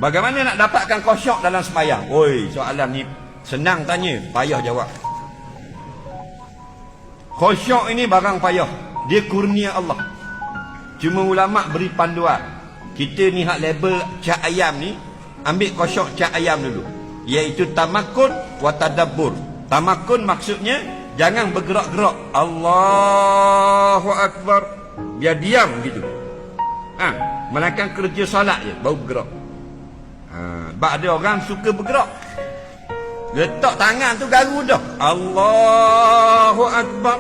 Bagaimana nak dapatkan khusyuk dalam sembahyang? Oi, soalan ni senang tanya, payah jawab. Khusyuk ini barang payah. Dia kurnia Allah. Cuma ulama beri panduan. Kita ni hak label cak ayam ni, ambil khusyuk cak ayam dulu. Iaitu tamakun wa tadabbur. Tamakun maksudnya jangan bergerak-gerak. Allahu Akbar. Biar diam gitu. Melainkan kerja solat je baru bergerak. Sebab ada orang suka bergerak. Letak tangan tu garu dah. Allahu Akbar.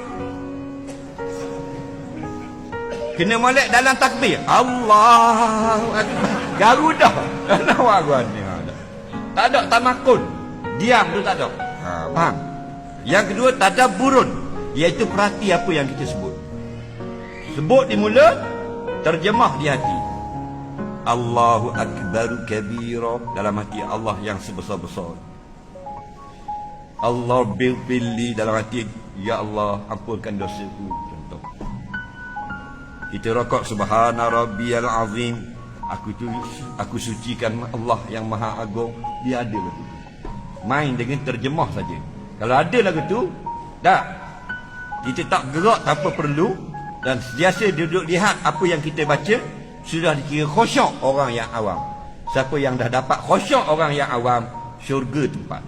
Kena molek dalam takbir. Allahu Akbar. Garu dah. Allahu Akbar. Tak ada tamakun. Diam tu tak ada. Faham? Yang kedua tadabburun, iaitu perhati apa yang kita sebut. Sebut di mulut, terjemah di hati. Allahu Akbaru kabira, dalam hati Allah yang sebesar-besar. Allah billi, dalam hati ya Allah ampunkan dosaku. Contoh. Kita rokok subhana rabbiyal azim. Aku sucikan Allah yang maha agung. Dia ada lagu tu. Main dengan terjemah saja. Kalau ada lagu tu, dah. Kita tak gerak tanpa perlu. Dan sentiasa duduk lihat apa yang kita baca, sudah dikira khusyuk orang yang awam. Siapa yang dah dapat khusyuk orang yang awam, syurga tempat.